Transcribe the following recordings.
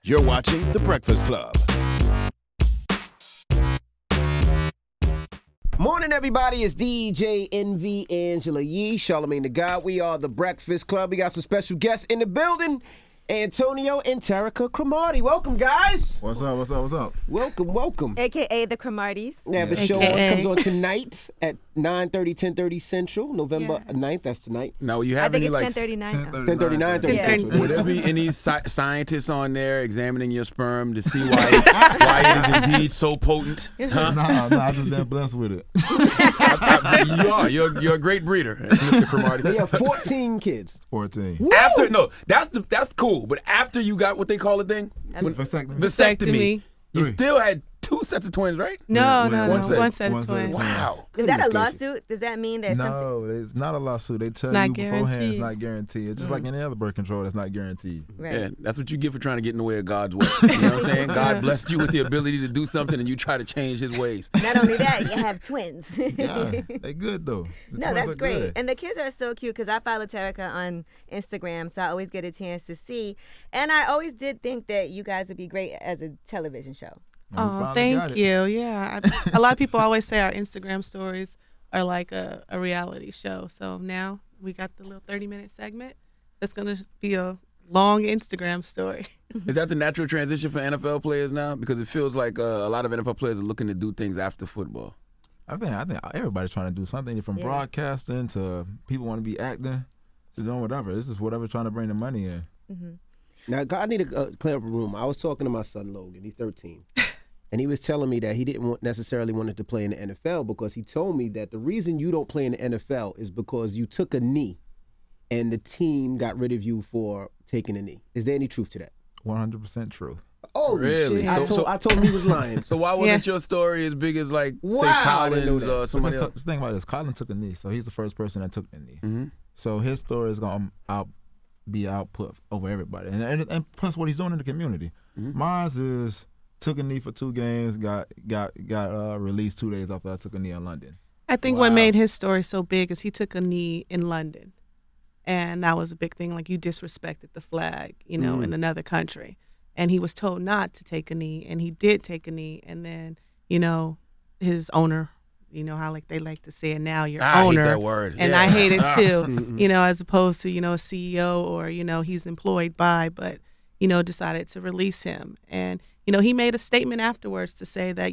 You're watching The Breakfast Club. Morning, everybody. It's DJ NV Angela Yee, Charlamagne the God. We are The Breakfast Club. We got some special guests in the building. Antonio and Terricka Cromartie. Welcome, guys. What's up? Welcome. AKA the Cromarties. Yeah, the show comes on tonight at 9:30, 10:30 Central, November 9th. That's tonight. Now, you have I think any it's 10:39. 10:39, 30 Central. Would there be any scientists on there examining your sperm to see why it is indeed so potent? Huh? Nah, I just been blessed with it. You're a great breeder, Mr. Cromartie. They have 14 kids. 14. That's cool. But after you got what they call a thing? Vasectomy. You still had 2 sets of twins, right? No. One set of twins. Wow. Is that a lawsuit? Does that mean that something? No, it's not a lawsuit. They tell you beforehand it's not guaranteed. It's just like any other birth control that's not guaranteed. Right. Yeah, that's what you get for trying to get in the way of God's way. You know what I'm saying? God blessed you with the ability to do something and you try to change his ways. Not only that, you have twins. Yeah, they good though. No, that's great. Good. And the kids are so cute because I follow Terricka on Instagram, so I always get a chance to see. And I always did think that you guys would be great as a television show. Oh, thank you. Yeah. A lot of people always say our Instagram stories are like a reality show. So now we got the little 30-minute segment that's going to be a long Instagram story. Is that the natural transition for NFL players now? Because it feels like a lot of NFL players are looking to do things after football. I think everybody's trying to do something from broadcasting to people want to be acting to doing whatever. This is whatever trying to bring the money in. Mm-hmm. Now, I need to clear up a room. I was talking to my son, Logan. He's 13. And he was telling me that he didn't necessarily want to play in the NFL because he told me that the reason you don't play in the NFL is because you took a knee and the team got rid of you for taking a knee. Is there any truth to that? 100% true. Oh, really? Shit. I told him he was lying. So why wasn't your story as big as say Collins or somebody else? The thing about this, Colin took a knee, so he's the first person that took the knee. Mm-hmm. So his story is going to be output over everybody. And plus what he's doing in the community. Mm-hmm. Mine is... took a knee for 2 games, got released 2 days after I took a knee in London. I think what made his story so big is he took a knee in London. And that was a big thing. Like, you disrespected the flag, in another country. And he was told not to take a knee, and he did take a knee. And then, his owner, how they like to say it now, your owner. I hate that word. And I hate it too, as opposed to, a CEO or, he's employed by, but, decided to release him. And, he made a statement afterwards to say that,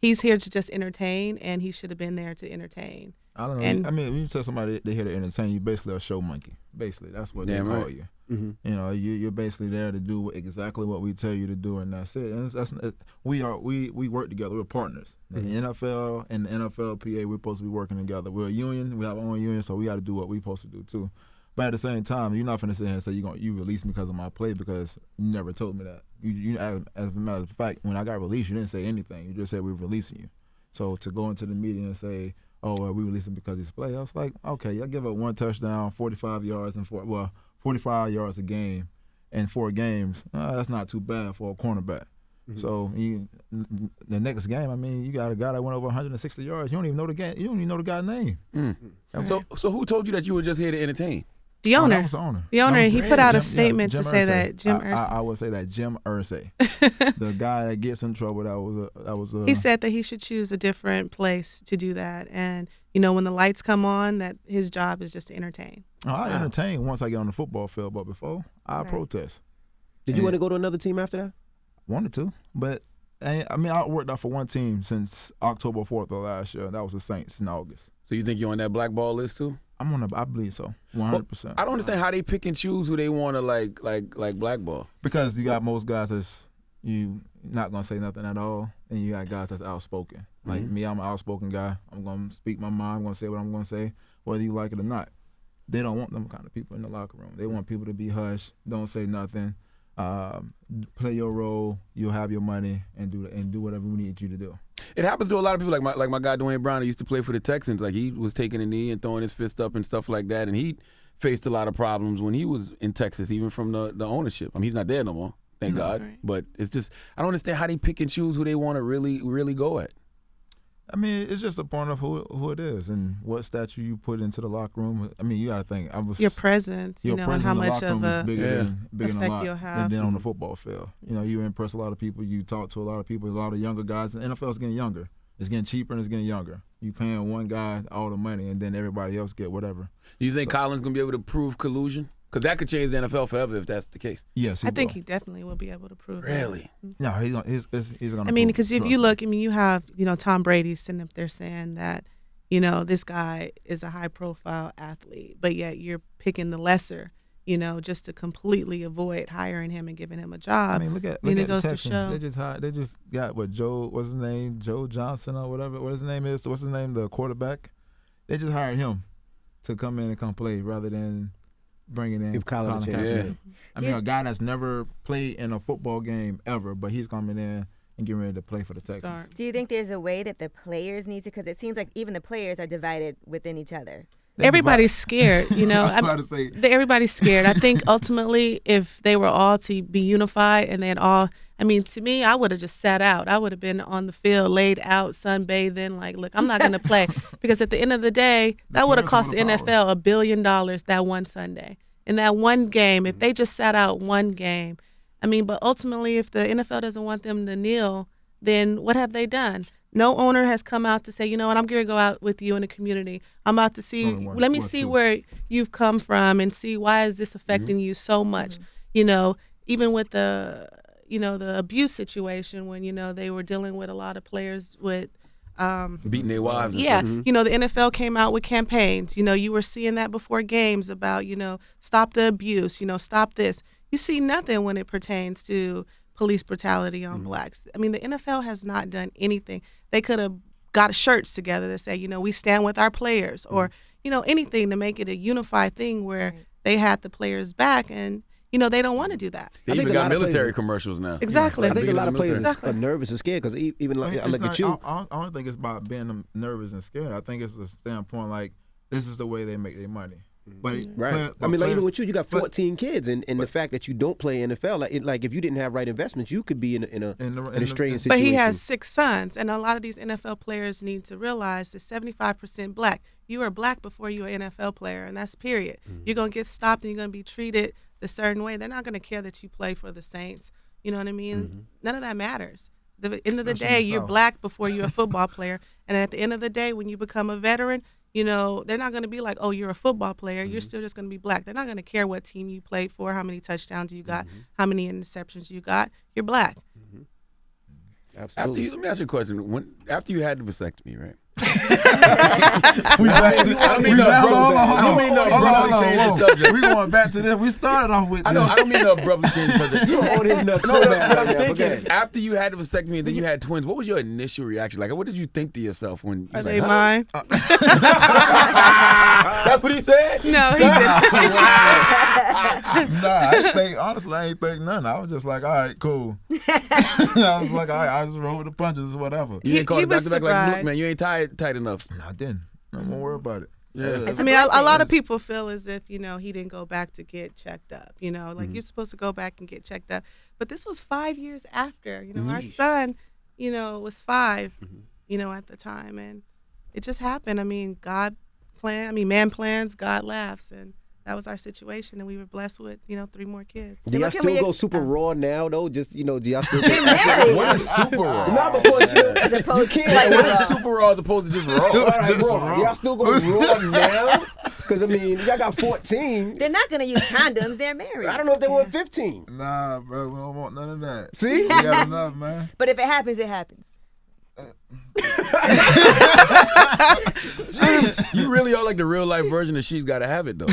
he's here to just entertain, and he should have been there to entertain. I don't know. When you tell somebody they're here to entertain, you basically a show monkey. Basically, that's what they call you. Mm-hmm. You're basically there to do exactly what we tell you to do, and that's it. And we work together. We're partners. Mm-hmm. The NFL and the NFLPA, we're supposed to be working together. We're a union. We have our own union, so we got to do what we're supposed to do too. But at the same time, you're not finna sit here and say you released me because of my play because you never told me that. You as a matter of fact, when I got released, you didn't say anything. You just said we're releasing you. So to go into the meeting and say, we released him because he's play, I was like, okay, I give up 1 touchdown, 45 yards, 45 yards a game, and 4 games. That's not too bad for a cornerback. Mm-hmm. So the next game, you got a guy that went over 160 yards. You don't even know the guy. You don't even know the guy's name. Mm. So who told you that you were just here to entertain? The owner. That was the owner. The owner, he put out a statement to say that Jim Irsay. I would say that Jim Irsay, the guy that gets in trouble, that was. He said that he should choose a different place to do that, and when the lights come on, that his job is just to entertain. I entertain once I get on the football field, but before I protest. Did you want to go to another team after that? Wanted to, but I worked out for one team since October 4th of last year. That was the Saints in August. So you think you're on that blackball list too? I believe so, 100%. I don't understand how they pick and choose who they want to like blackball. Because you got most guys that's you not gonna say nothing at all, and you got guys that's outspoken. Like me, I'm an outspoken guy. I'm gonna speak my mind. I'm gonna say what I'm gonna say, whether you like it or not. They don't want them kind of people in the locker room. They want people to be hush, don't say nothing, play your role. You'll have your money and do whatever we need you to do. It happens to a lot of people, like my guy Dwayne Brown, who used to play for the Texans. Like, he was taking a knee and throwing his fist up and stuff like that, and he faced a lot of problems when he was in Texas, even from the ownership. He's not there no more, thank God. Right. But it's just, I don't understand how they pick and choose who they want to really, really go at. I mean, it's just a part of who it is and what statue you put into the locker room. I mean, you got to think. Your presence, your and how much of a bigger than a lot you'll have. than on the football field. You impress a lot of people. You talk to a lot of people, a lot of younger guys. The NFL's getting younger. It's getting cheaper and it's getting younger. You paying one guy all the money and then everybody else get whatever. You think Colin's going to be able to prove collusion? Because that could change the NFL forever if that's the case. Yes, I think he definitely will be able to prove it. Really? No, he's going to. I mean, because if you look, you have, Tom Brady sitting up there saying that, this guy is a high-profile athlete, but yet you're picking the lesser, just to completely avoid hiring him and giving him a job. I mean, look at it the goes Texans. to show. They just got what's his name? Joe Johnson or whatever. What his name is? What's his name? The quarterback. They just hired him to come in and come play rather than bringing in Colin Kaepernick. I mean, a guy that's never played in a football game ever, but he's coming in and getting ready to play for the Texans. Do you think there's a way that the players need to? Because it seems like even the players are divided within each other. Everybody's scared, I was about to say. Everybody's scared. I think ultimately, if they were all to be unified and they'd all, to me, I would have just sat out. I would have been on the field, laid out, sunbathing, like, look, I'm not going to play. Because at the end of the day, that would have cost the NFL $1 billion that one Sunday. In that one game, if they just sat out one game. But ultimately, if the NFL doesn't want them to kneel, then what have they done? No owner has come out to say, you know what, I'm going to go out with you in the community. I'm about to see, let me see where you've come from and see why is this affecting you so much. Even with the abuse situation when, they were dealing with a lot of players with beating their wives. Yeah. The NFL came out with campaigns. You were seeing that before games about, stop the abuse, stop this. You see nothing when it pertains to police brutality on blacks. The NFL has not done anything. They could have got shirts together that say, we stand with our players or, anything to make it a unified thing where they had the players back and, they don't want to do that. They even got military commercials now. Exactly. I think a lot of players are nervous and scared because even I look at you. I don't think it's about being nervous and scared. I think it's a standpoint like this is the way they make their money. But right. Even with you got 14 kids, and the fact that you don't play NFL, like if you didn't have right investments, you could be in a strange situation. But he has 6 sons, and a lot of these NFL players need to realize that 75% black. You are black before you're an NFL player, and that's period. You're gonna get stopped, and you're gonna be treated a certain way. They're not gonna care that you play for the Saints. You know what I mean? None of that matters. At the end of the day, you're black before you're a football player, and at the end of the day, when you become a veteran. They're not going to be like, oh, you're a football player. You're still just going to be black. They're not going to care what team you played for, how many touchdowns you got, how many interceptions you got. You're black. Absolutely. Let me ask you a question. After you had the vasectomy, right? We're going back to this. We started off with this. I don't mean to abruptly change the subject. You're on his nuts so bad. But I'm thinking, after you had the vasectomy and then you had twins, what was your initial reaction? Like, what did you think to yourself when you Are they mine? That's what he said? No, he didn't. I ain't think nothing. I was just like, all right, cool. I was like, all right, I just roll with the punches or whatever. You didn't call the doctor back like, look, man, you ain't tight enough. No, I didn't. I'm gonna worry about it. Yeah. A lot of people feel as if, he didn't go back to get checked up. You're supposed to go back and get checked up. But this was 5 years after. Our son, was 5, at the time. And it just happened. Man plans, God laughs. And that was our situation, and we were blessed with, 3 more kids. Do y'all still go super raw now, though? Just, do y'all still get married? What is super raw? Not because as opposed to what is super raw as opposed to just raw? All right, raw. Y'all still go raw now? Because, y'all got 14. They're not going to use condoms. They're married. I don't know if they want 15. Nah, bro, we don't want none of that. See? We got enough, man. But if it happens, it happens. You really are like the real life version of She's Gotta Have It, though.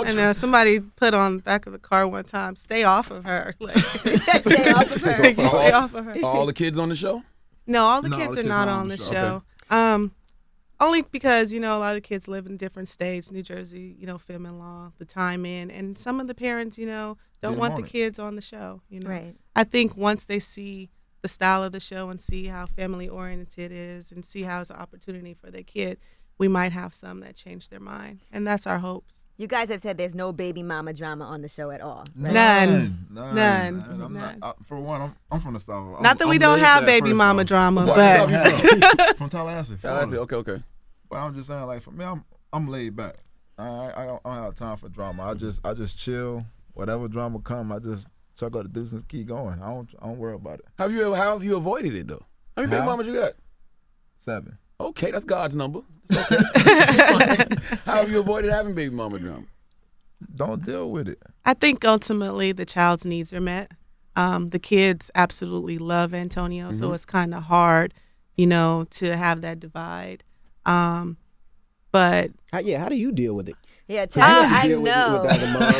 And somebody put on the back of the car one time, stay off of her. Stay off of her. Stay off of her. Are all the kids on the show? No, all the kids are not on the show. Okay. Only because, a lot of kids live in different states, New Jersey, family law, the time in. And some of the parents, don't want the kids on the show, Right. I think once they see the style of the show and see how family oriented it is and see how it's an opportunity for their kid, we might have some that change their mind. And that's our hopes. You guys have said there's no baby mama drama on the show at all. Right? None. I'm not, for one, I'm from the South. Not that we don't have baby mama drama, but from Tallahassee. Okay. But I'm just saying, like, for me, I'm laid back. I don't have time for drama. I just chill. Whatever drama come, I just chuck out the deuce and keep going. I don't worry about it. How have you avoided it though? How many baby mamas you got? 7. Okay, that's God's number. Okay. How have you avoided having baby mama drama? Don't deal with it. I think ultimately the child's needs are met. The kids absolutely love Antonio, so it's kind of hard, to have that divide. But how do you deal with it? Yeah, I know,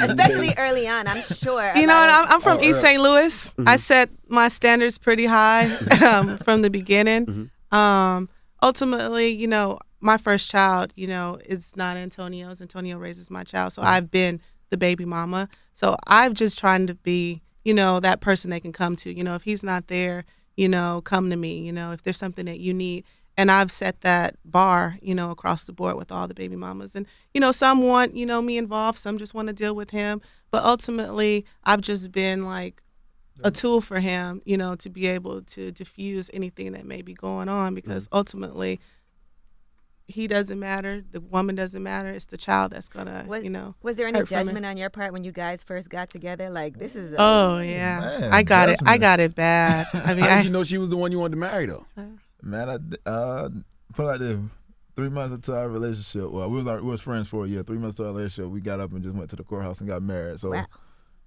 especially early on. I'm sure. I'm from East St. Louis. I set my standards pretty high from the beginning. Ultimately, my first child, is not Antonio's. Antonio raises my child, so I've been the baby mama. So I've just trying to be, that person they can come to. If he's not there, come to me. If there's something that you need. And I've set that bar, across the board with all the baby mamas. And, some want, me involved. Some just want to deal with him. But ultimately, I've just been like a tool for him, to be able to diffuse anything that may be going on. Because ultimately, he doesn't matter. The woman doesn't matter. It's the child that's going to, Was there any judgment on your part when you guys first got together? Like, this is yeah. Man, I got it bad. I mean, how did you know she was the one you wanted to marry, though? Man, put like this. 3 months into our relationship, well, we was friends for a year. 3 months into our relationship, we got up and just went to the courthouse and got married. So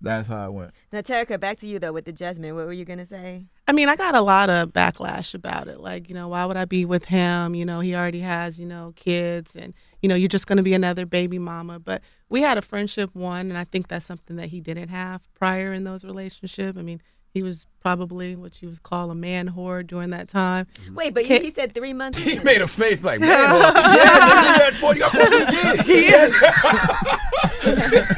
that's how it went. Now, Terricka, back to you, though, with the judgment. What were you going to say? I mean, I got a lot of backlash about it. Like, why would I be with him? He already has, kids. And, you're just going to be another baby mama. But we had a friendship, and I think that's something that he didn't have prior in those relationships. I mean, he was probably what you would call a man whore during that time. Wait, but he said 3 months. He made a face like, man whore. Yeah, you had 40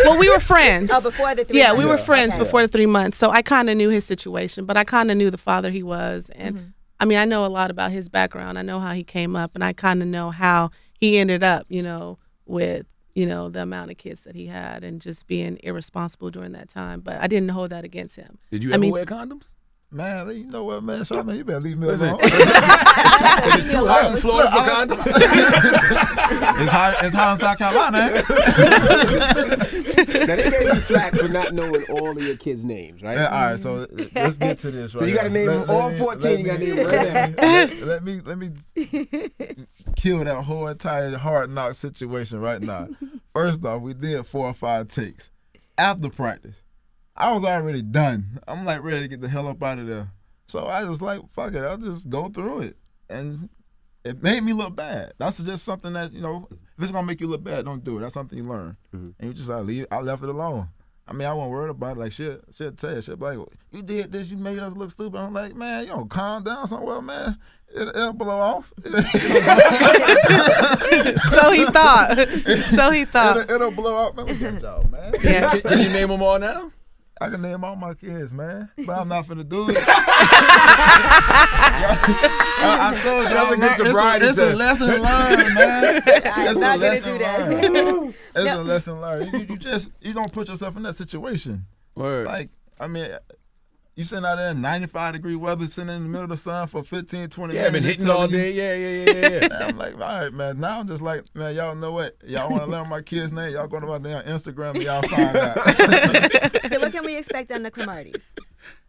Well, we were friends. Oh, before the 3 months. Yeah, we were friends before the 3 months. So I kind of knew his situation, but I kind of knew the father he was. And I mean, I know a lot about his background. I know how he came up, and I kind of know how he ended up, with the amount of kids that he had and just being irresponsible during that time. But I didn't hold that against him. Did you ever wear condoms? Man, you know what, man? Shaw, man, you better leave me alone. Is it too hot in Florida for condoms? It's hot in South Carolina. Now, they gave you flack for not knowing all of your kids' names, right? Yeah, all right, so let's get to this. So you got to name them all 14. You got to name them right now. Let me kill that whole entire hard knock situation right now. First off, we did 4 or 5 takes. After practice, I was already done. I'm like ready to get the hell up out of there. So I was like, fuck it, I'll just go through it. And it made me look bad. That's just something that, if it's gonna make you look bad, don't do it. That's something you learn. And you just I left it alone. I mean, I wasn't worried about it. Like, shit tell you, shit like, you did this, you made us look stupid. I'm like, man, you don't calm down somewhere, man. It'll blow off. So he thought. It'll blow off. Man, good job, man. Yeah. Can you name them all now? I can name all my kids, man, but I'm not finna do it. I told y'all, it's a lesson learned, man. I'm not gonna do that. It's a lesson learned. You don't put yourself in that situation. Word. Like, I mean, you sitting out there in 95-degree weather, sitting in the middle of the sun for 15, 20 minutes. Yeah, been hitting all day. Yeah. I'm like, all right, man. Now I'm just like, man, y'all know what? Y'all want to learn my kids' name? Y'all go to my damn Instagram and y'all find out. So what can we expect on the Cromarties?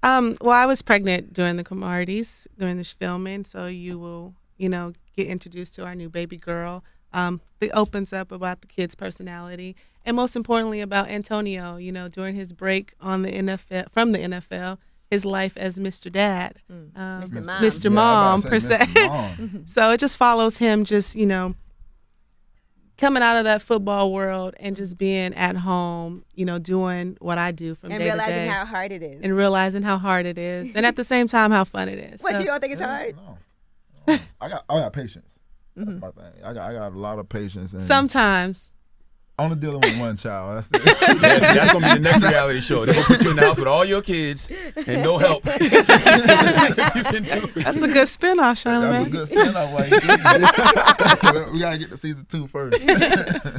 Well, I was pregnant during the Cromarties, during the filming, so you will, get introduced to our new baby girl. It opens up about the kid's personality, and most importantly about Antonio, during his break on the NFL, from the NFL, his life as Mr. Dad, Mr. Mom, per se. So it just follows him just, coming out of that football world and just being at home, doing what I do from day to day. And realizing how hard it is. And realizing how hard it is. And at the same time, how fun it is. What, so, you don't think it's hard? No. I got patience. That's my thing. I got a lot of patience. And sometimes. Only dealing with one child. That's it. That's gonna be the next reality show. They're gonna put you in the house with all your kids and no help. That's a good spinoff, Charlamagne. That's a good spinoff. We gotta get to season 2 first.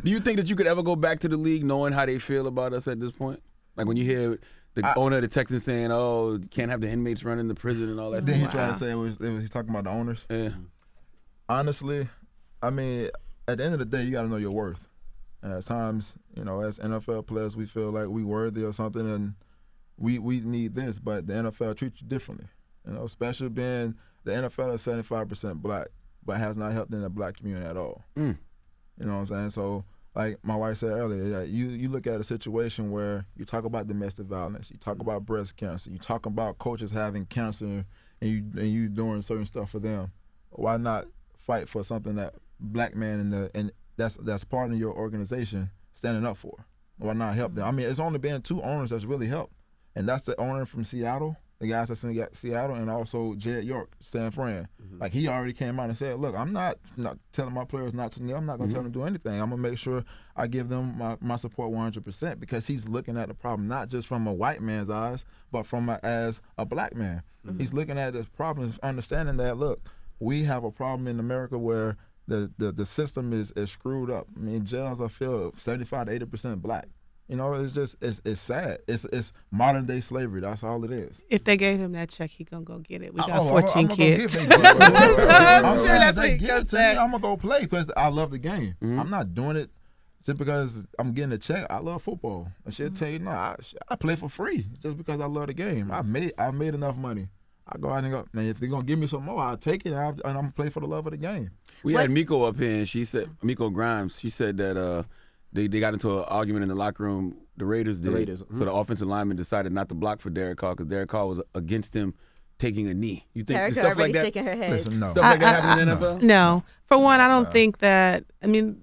Do you think that you could ever go back to the league knowing how they feel about us at this point? Like when you hear the owner of the Texans saying, "Oh, you can't have the inmates running the prison and all that." Then he tried to say he's talking about the owners. Yeah. Honestly, I mean, at the end of the day, you gotta know your worth. And at times, you know, as NFL players, we feel like we worthy or something, and we need this, but the NFL treats you differently. You know, especially being the NFL is 75% black, but has not helped in the black community at all. You know what I'm saying? So, like my wife said earlier, you look at a situation where you talk about domestic violence, you talk about breast cancer, you talk about coaches having cancer, and you doing certain stuff for them. Why not fight for something that black man and that's part of your organization standing up for? Why not help them? I mean, it's only been 2 owners that's really helped, and that's the owner from Seattle, the guys that's in Seattle, and also Jed York, San Fran. Like, he already came out and said, look, I'm not telling my players not to kneel. I'm not going to tell them to do anything. I'm going to make sure I give them my support 100%, because he's looking at the problem not just from a white man's eyes, but as a black man. He's looking at this problem, understanding that, look, we have a problem in America where the system is screwed up. I mean, jails are filled 75 to 80% black. You know, it's sad. It's modern day slavery. That's all it is. If they gave him that check, he gonna go get it. We got 14 kids. I'm sure that's what he gonna say. I'm gonna go play because I love the game. I'm not doing it just because I'm getting a check. I love football. And she'll tell you, no, I play for free just because I love the game. I made enough money. I go out and go, man, if they're going to give me some more, I'll take it, and I'm going to play for the love of the game. We had Miko up here, and she said, Miko Grimes, she said that they got into an argument in the locker room, the Raiders did. So the offensive lineman decided not to block for Derek Carr because Derek Carr was against him taking a knee. You think Terricka stuff already like that? shaking her head. Listen, no. Stuff like that happened in the NFL? No. For one, I don't think that, I mean,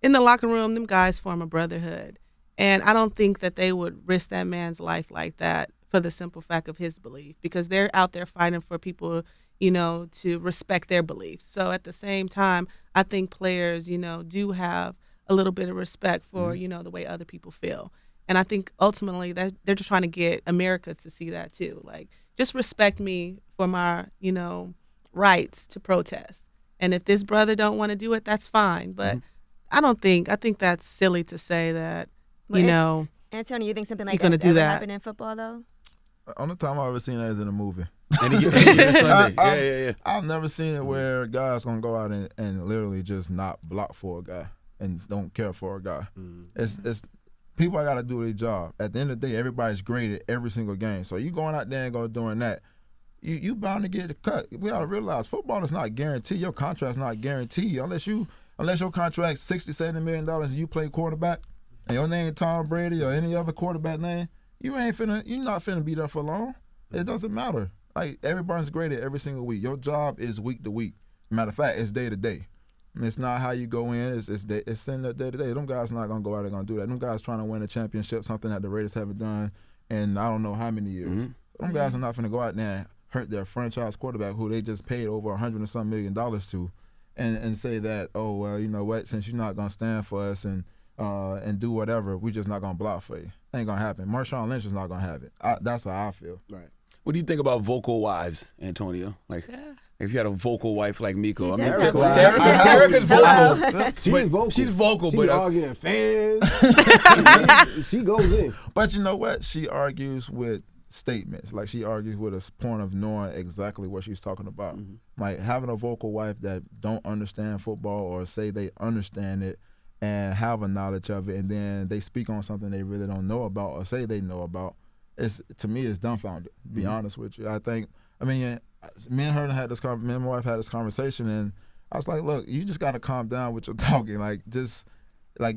in the locker room, them guys form a brotherhood. And I don't think that they would risk that man's life like that for the simple fact of his belief, because they're out there fighting for people, you know, to respect their beliefs. So at the same time, I think players, you know, do have a little bit of respect for, you know, the way other people feel. And I think ultimately that they're just trying to get America to see that too. Like, just respect me for my, you know, rights to protest. And if this brother don't want to do it, that's fine. But I think that's silly to say that, you know. Antonio, you think something like that has ever happened in football though? Only time I've ever seen that is in a movie. Yeah. I've never seen it where guys gonna go out and literally just not block for a guy and don't care for a guy. It's people gotta do their job. At the end of the day, everybody's graded every single game. So you going out there and go doing that, you bound to get cut. We gotta realize football is not guaranteed. Your contract's not guaranteed unless your contract's $60-70 million and you play quarterback and your name Tom Brady or any other quarterback name. You're not finna be there for long. It doesn't matter. Like, everybody's graded every single week. Your job is week to week. Matter of fact, it's day to day. And it's not how you go in. It's in the day to day. Them guys not gonna go out and gonna do that. Them guys trying to win a championship, something that the Raiders haven't done in I don't know how many years. Them guys are not finna go out there and hurt their franchise quarterback who they just paid over $100 and some million to, and say that, oh well, you know what? Since you're not gonna stand for us and do whatever, we just not gonna block for you. Ain't gonna happen. Marshawn Lynch is not gonna have it. That's how I feel. Right. What do you think about vocal wives, Antonio? Like, if you had a vocal wife like Miko, Terricka's vocal. She's vocal, but arguing at fans. she goes in. But you know what? She argues with statements. Like, she argues with a point of knowing exactly what she's talking about. Like, having a vocal wife that don't understand football or say they understand it and have a knowledge of it, and then they speak on something they really don't know about or say they know about, to me, it's dumbfounded, to be honest with you. Me and my wife had this conversation, and I was like, look, you just got to calm down with your talking. Like,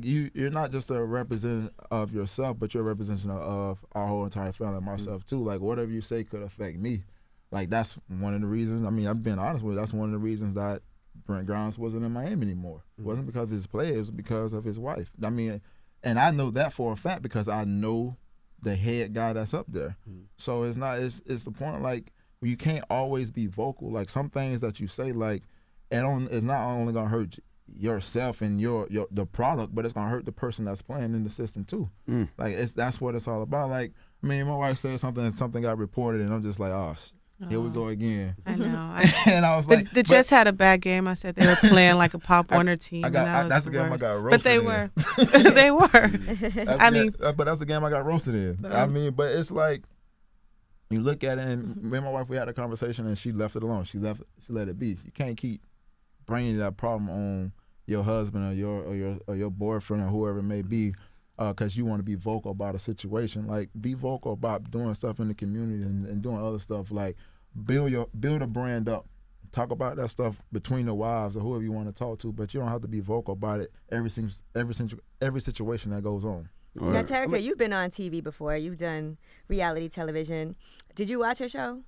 you're not just a representative of yourself, but you're a representative of our whole entire family and myself too. Like, whatever you say could affect me. Like, that's one of the reasons, I've been honest with you, that's one of the reasons that Brent Grimes wasn't in Miami anymore. It wasn't because of his play, it was because of his wife. And I know that for a fact because I know the head guy that's up there. So it's the point, like, you can't always be vocal. Like, some things that you say, like, it's not only gonna hurt yourself and the product, but it's gonna hurt the person that's playing in the system too. Like that's what it's all about. Like, I mean, my wife said something got reported, and I'm just like, here we go again. I know. And I was like, the Jets had a bad game. I said they were playing like a Pop Warner team. That's the game I got roasted. But they in. were. They were. But that's the game I got roasted in. I mean, but it's like you look at it, and me and my wife, we had a conversation, and she left it alone. She let it be. You can't keep bringing that problem on your husband or your boyfriend or whoever it may be, because you want to be vocal about a situation. Like, be vocal about doing stuff in the community and doing other stuff. Like, build a brand up. Talk about that stuff between the wives or whoever you want to talk to, but you don't have to be vocal about it every situation that goes on. Right. Now, Terricka, you've been on TV before. You've done reality television. Did you watch her show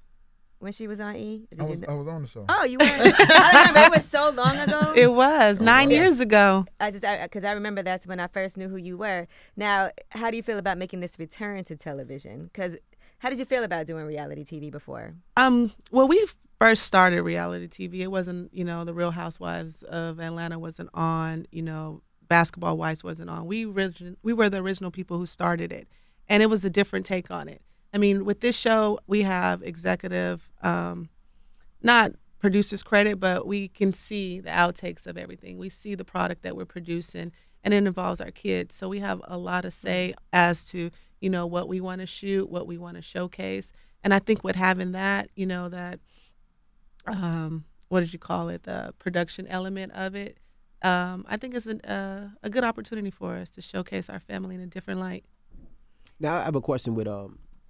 when she was on E? I was on the show. Oh, you were? I remember. It was so long ago. It was 9 years ago. Because I remember that's when I first knew who you were. Now, how do you feel about making this return to television? Because how did you feel about doing reality TV before? Well, we first started reality TV. It wasn't, the Real Housewives of Atlanta wasn't on, Basketball Wives wasn't on. We were the original people who started it, and it was a different take on it. I mean, with this show, we have executive, not producers credit, but we can see the outtakes of everything. We see the product that we're producing, and it involves our kids. So we have a lot of say as to, what we want to shoot, what we want to showcase. And I think with having that, that, what did you call it, the production element of it, I think it's a good opportunity for us to showcase our family in a different light. Now, I have a question with,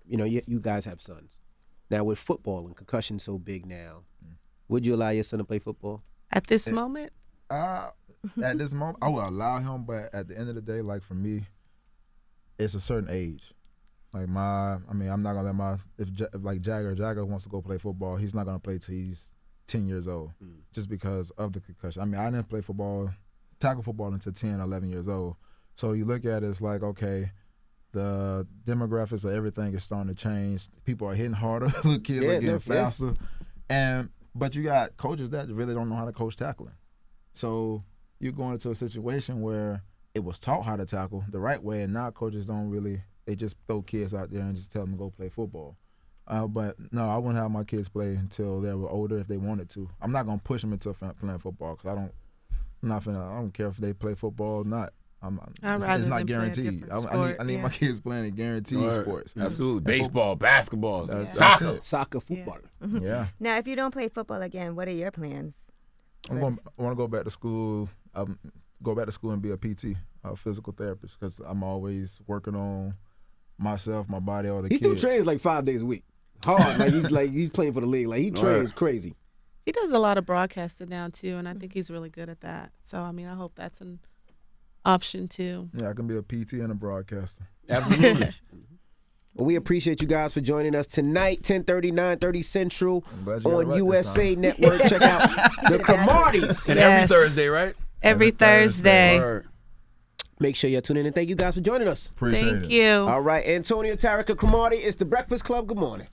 you guys have sons. Now, with football and concussion so big now, would you allow your son to play football? At this moment? At this moment, I would allow him, but at the end of the day, like for me, it's a certain age. Like I'm not gonna let if Jagger wants to go play football, he's not gonna play till he's 10 years old, just because of the concussion. I mean, I didn't play tackle football until 10, 11 years old. So you look at it, it's like, okay, the demographics of everything is starting to change. People are hitting harder. The kids are getting faster. But you got coaches that really don't know how to coach tackling. So you're going into a situation where it was taught how to tackle the right way, and now coaches they just throw kids out there and just tell them to go play football. But no, I wouldn't have my kids play until they were older if they wanted to. I'm not gonna push them into playing football because I don't care if they play football or not. It's not guaranteed. I need my kids playing in guaranteed sports. Absolutely, baseball, basketball, soccer, football. Yeah. Yeah. Now, if you don't play football again, what are your plans? I want to go back to school. Go back to school and be a PT, a physical therapist, because I'm always working on myself, my body, all the kids. He still trains like 5 days a week. Hard. He's playing for the league. Like, he trains crazy. He does a lot of broadcasting now too, and I think he's really good at that. So I mean, I hope that's an option too. Yeah, I can be a PT and a broadcaster. Absolutely. Well, we appreciate you guys for joining us tonight, 10:30, 9:30 Central on USA Network. Check out the Cromarties. And every Thursday, right? Every Thursday. Word. Make sure you tune in, and thank you guys for joining us. Appreciate it. Thank you. All right, Antonio, Terricka, Cromartie, it's The Breakfast Club. Good morning.